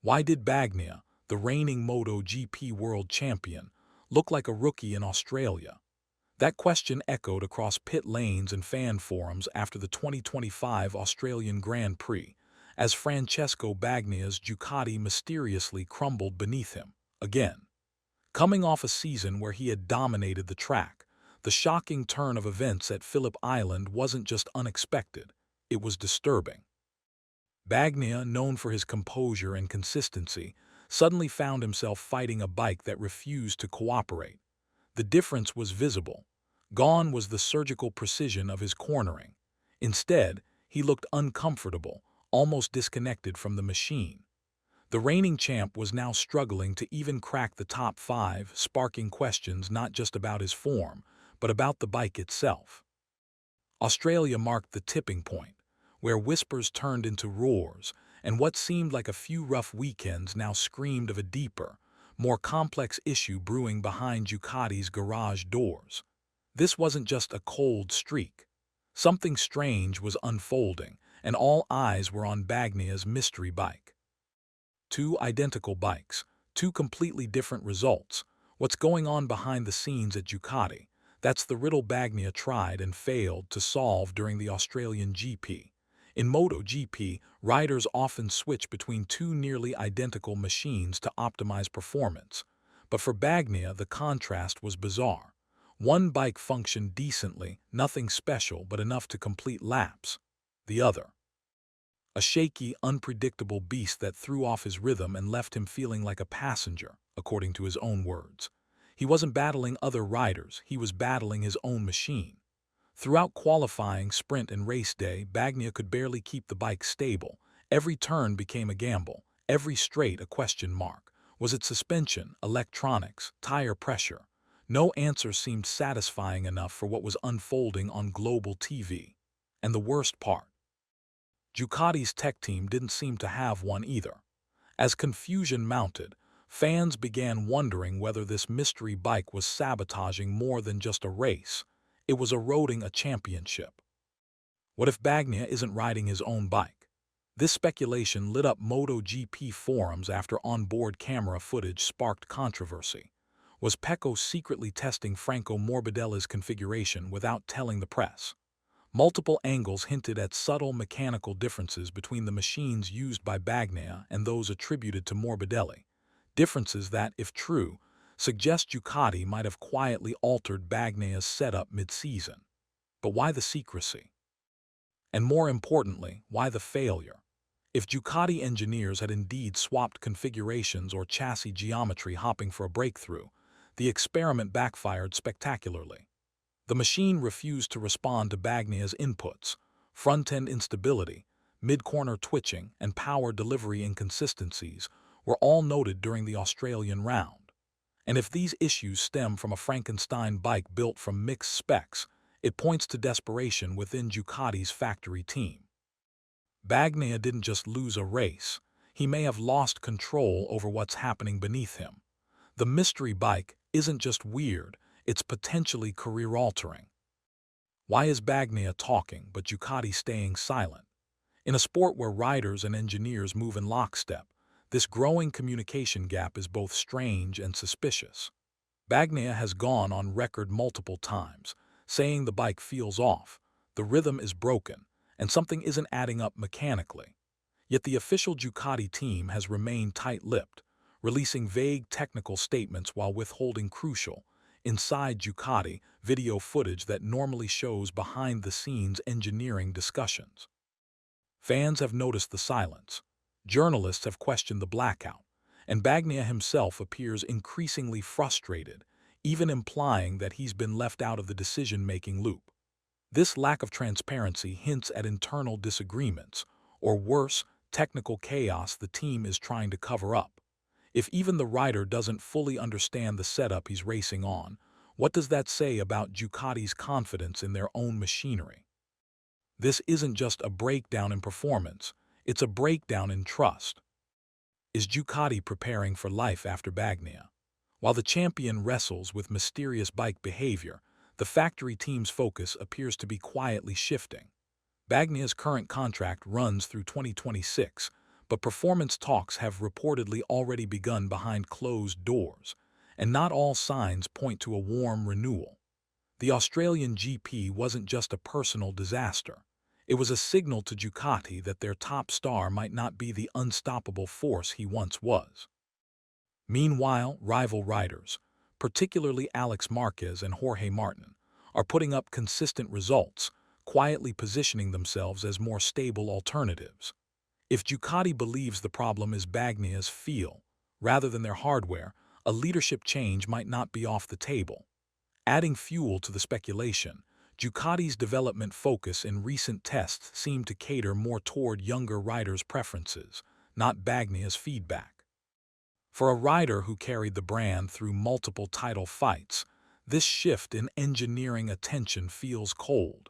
Why did Bagnaia, the reigning MotoGP world champion, look like a rookie in Australia? That question echoed across pit lanes and fan forums after the 2025 Australian Grand Prix, as Francesco Bagnaia's Ducati mysteriously crumbled beneath him, again. Coming off a season where he had dominated the track, the shocking turn of events at Phillip Island wasn't just unexpected, it was disturbing. Bagnaia, known for his composure and consistency, suddenly found himself fighting a bike that refused to cooperate. The difference was visible. Gone was the surgical precision of his cornering. Instead, he looked uncomfortable, almost disconnected from the machine. The reigning champ was now struggling to even crack the top five, sparking questions not just about his form, but about the bike itself. Australia marked the tipping point, where whispers turned into roars, and what seemed like a few rough weekends now screamed of a deeper, more complex issue brewing behind Ducati's garage doors. This wasn't just a cold streak. Something strange was unfolding, and all eyes were on Bagnaia's mystery bike. Two identical bikes, two completely different results. What's going on behind the scenes at Ducati? That's the riddle Bagnaia tried and failed to solve during the Australian GP. In MotoGP, riders often switch between two nearly identical machines to optimize performance. But for Bagnaia, the contrast was bizarre. One bike functioned decently, nothing special but enough to complete laps. The other, a shaky, unpredictable beast that threw off his rhythm and left him feeling like a passenger, according to his own words. He wasn't battling other riders, he was battling his own machine. Throughout qualifying, sprint, and race day, Bagnaia could barely keep the bike stable. Every turn became a gamble, every straight a question mark. Was it suspension, electronics, tire pressure? No answer seemed satisfying enough for what was unfolding on global TV. And the worst part, Ducati's tech team didn't seem to have one either. As confusion mounted, fans began wondering whether this mystery bike was sabotaging more than just a race. It was eroding a championship. What if Bagnaia isn't riding his own bike? This speculation lit up MotoGP forums after onboard camera footage sparked controversy. Was Pecco secretly testing Franco Morbidelli's configuration without telling the press? Multiple angles hinted at subtle mechanical differences between the machines used by Bagnaia and those attributed to Morbidelli. Differences that, if true, suggest Ducati might have quietly altered Bagnaia's setup mid-season. But why the secrecy? And more importantly, why the failure? If Ducati engineers had indeed swapped configurations or chassis geometry hopping for a breakthrough, the experiment backfired spectacularly. The machine refused to respond to Bagnaia's inputs. Front-end instability, mid-corner twitching, and power delivery inconsistencies were all noted during the Australian round. And if these issues stem from a Frankenstein bike built from mixed specs, it points to desperation within Ducati's factory team. Bagnaia didn't just lose a race, he may have lost control over what's happening beneath him. The mystery bike isn't just weird, it's potentially career-altering. Why is Bagnaia talking but Ducati staying silent? In a sport where riders and engineers move in lockstep, this growing communication gap is both strange and suspicious. Bagnaia has gone on record multiple times, saying the bike feels off, the rhythm is broken, and something isn't adding up mechanically. Yet the official Ducati team has remained tight-lipped, releasing vague technical statements while withholding crucial, inside Ducati, video footage that normally shows behind-the-scenes engineering discussions. Fans have noticed the silence. Journalists have questioned the blackout, and Bagnaia himself appears increasingly frustrated, even implying that he's been left out of the decision-making loop. This lack of transparency hints at internal disagreements, or worse, technical chaos the team is trying to cover up. If even the rider doesn't fully understand the setup he's racing on, what does that say about Ducati's confidence in their own machinery? This isn't just a breakdown in performance, it's a breakdown in trust. Is Ducati preparing for life after Bagnaia? While the champion wrestles with mysterious bike behavior, the factory team's focus appears to be quietly shifting. Bagnaia's current contract runs through 2026, but performance talks have reportedly already begun behind closed doors, and not all signs point to a warm renewal. The Australian GP wasn't just a personal disaster. It was a signal to Ducati that their top star might not be the unstoppable force he once was. Meanwhile, rival riders, particularly Alex Marquez and Jorge Martin, are putting up consistent results, quietly positioning themselves as more stable alternatives. If Ducati believes the problem is Bagnaia's feel, rather than their hardware, a leadership change might not be off the table. Adding fuel to the speculation, Ducati's development focus in recent tests seemed to cater more toward younger riders' preferences, not Bagnaia's feedback. For a rider who carried the brand through multiple title fights, this shift in engineering attention feels cold.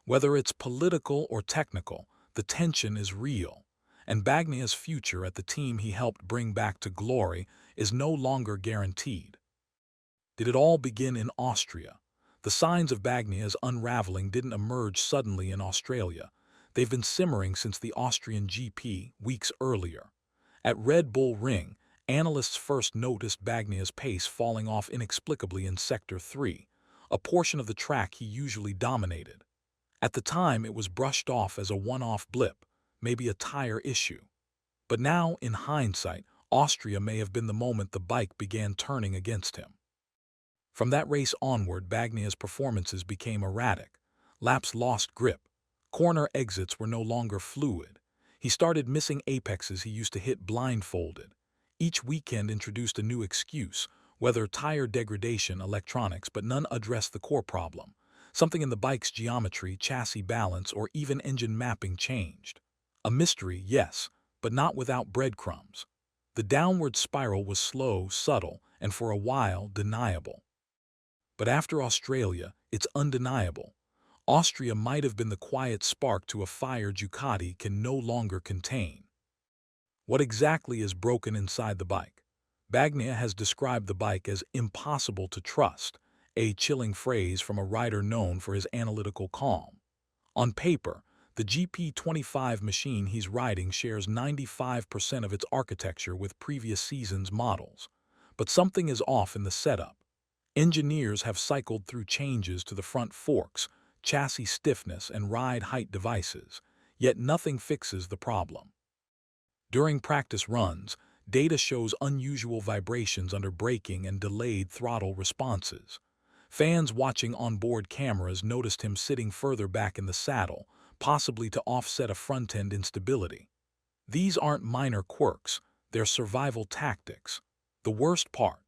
Whether it's political or technical, the tension is real, and Bagnaia's future at the team he helped bring back to glory is no longer guaranteed. Did it all begin in Austria? The signs of Bagnaia's unraveling didn't emerge suddenly in Australia. They've been simmering since the Austrian GP weeks earlier. At Red Bull Ring, analysts first noticed Bagnaia's pace falling off inexplicably in Sector 3, a portion of the track he usually dominated. At the time, it was brushed off as a one-off blip, maybe a tire issue. But now, in hindsight, Austria may have been the moment the bike began turning against him. From that race onward, Bagnaia's performances became erratic. Laps lost grip. Corner exits were no longer fluid. He started missing apexes he used to hit blindfolded. Each weekend introduced a new excuse, whether tire degradation, electronics, but none addressed the core problem. Something in the bike's geometry, chassis balance, or even engine mapping changed. A mystery, yes, but not without breadcrumbs. The downward spiral was slow, subtle, and for a while deniable. But after Australia, it's undeniable. Austria might have been the quiet spark to a fire Ducati can no longer contain. What exactly is broken inside the bike? Bagnaia has described the bike as impossible to trust, a chilling phrase from a rider known for his analytical calm. On paper, the GP25 machine he's riding shares 95% of its architecture with previous season's models. But something is off in the setup. Engineers have cycled through changes to the front forks, chassis stiffness, and ride height devices, yet nothing fixes the problem. During practice runs, data shows unusual vibrations under braking and delayed throttle responses. Fans watching onboard cameras noticed him sitting further back in the saddle, possibly to offset a front-end instability. These aren't minor quirks, they're survival tactics. The worst part: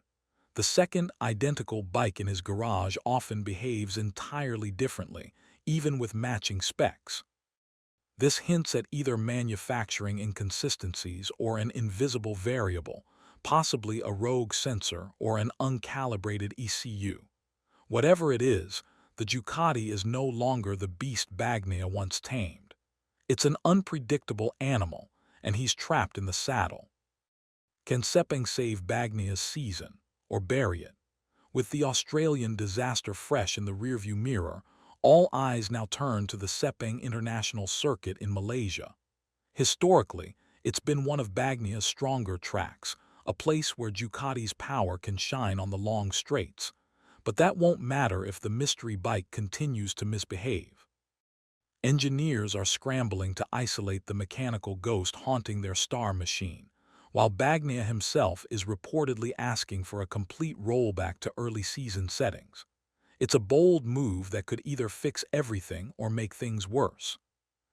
the second identical bike in his garage often behaves entirely differently, even with matching specs. This hints at either manufacturing inconsistencies or an invisible variable, possibly a rogue sensor or an uncalibrated ECU. Whatever it is, the Ducati is no longer the beast Bagnaia once tamed. It's an unpredictable animal, and he's trapped in the saddle. Can Sepang save Bagnaia's season, or bury it? With the Australian disaster fresh in the rearview mirror, all eyes now turn to the Sepang International Circuit in Malaysia. Historically, it's been one of Bagnaia's stronger tracks, a place where Ducati's power can shine on the long straights. But that won't matter if the mystery bike continues to misbehave. Engineers are scrambling to isolate the mechanical ghost haunting their star machine, while Bagnaia himself is reportedly asking for a complete rollback to early season settings. It's a bold move that could either fix everything or make things worse.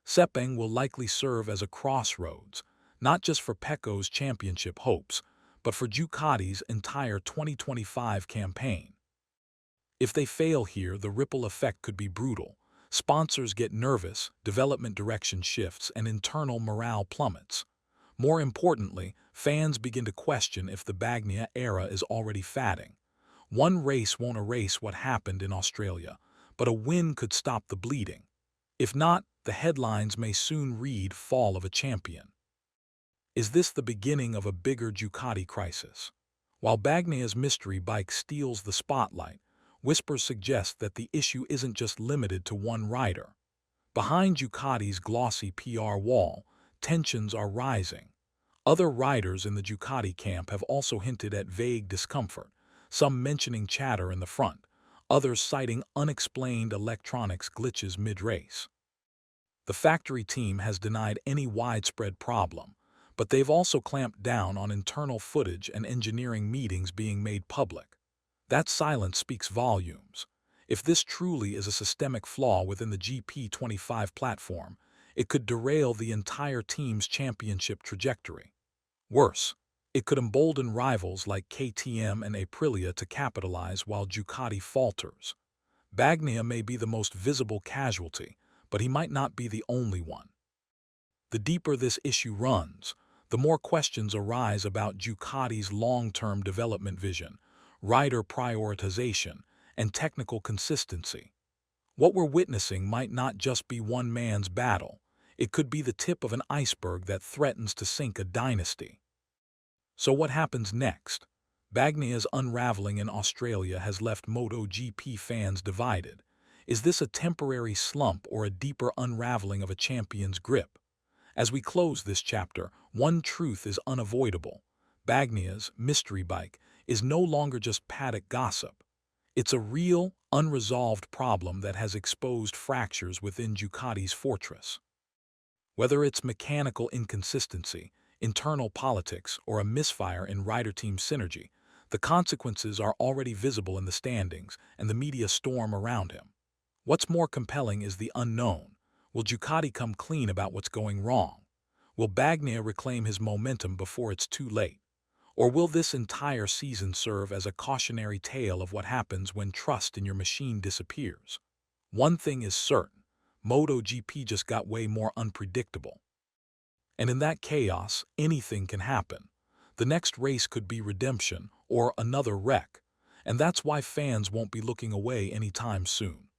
Sepang will likely serve as a crossroads, not just for Pecco's championship hopes, but for Ducati's entire 2025 campaign. If they fail here, the ripple effect could be brutal. Sponsors get nervous, development direction shifts, and internal morale plummets. More importantly, fans begin to question if the Bagnaia era is already fading. One race won't erase what happened in Australia, but a win could stop the bleeding. If not, the headlines may soon read "Fall of a Champion." Is this the beginning of a bigger Ducati crisis? While Bagnaia's mystery bike steals the spotlight, whispers suggest that the issue isn't just limited to one rider. Behind Ducati's glossy PR wall, tensions are rising. Other riders in the Ducati camp have also hinted at vague discomfort, some mentioning chatter in the front, others citing unexplained electronics glitches mid-race. The factory team has denied any widespread problem, but they've also clamped down on internal footage and engineering meetings being made public. That silence speaks volumes. If this truly is a systemic flaw within the GP25 platform, it could derail the entire team's championship trajectory. Worse, it could embolden rivals like KTM and Aprilia to capitalize while Ducati falters. Bagnaia may be the most visible casualty, but he might not be the only one. The deeper this issue runs, the more questions arise about Ducati's long-term development vision, rider prioritization, and technical consistency. What we're witnessing might not just be one man's battle. It could be the tip of an iceberg that threatens to sink a dynasty. So what happens next? Bagnaia's unraveling in Australia has left MotoGP fans divided. Is this a temporary slump or a deeper unraveling of a champion's grip? As we close this chapter, one truth is unavoidable. Bagnaia's mystery bike is no longer just paddock gossip. It's a real, unresolved problem that has exposed fractures within Ducati's fortress. Whether it's mechanical inconsistency, internal politics, or a misfire in rider-team synergy, the consequences are already visible in the standings and the media storm around him. What's more compelling is the unknown. Will Ducati come clean about what's going wrong? Will Bagnaia reclaim his momentum before it's too late? Or will this entire season serve as a cautionary tale of what happens when trust in your machine disappears? One thing is certain, MotoGP just got way more unpredictable. And in that chaos, anything can happen. The next race could be redemption or another wreck, and that's why fans won't be looking away anytime soon.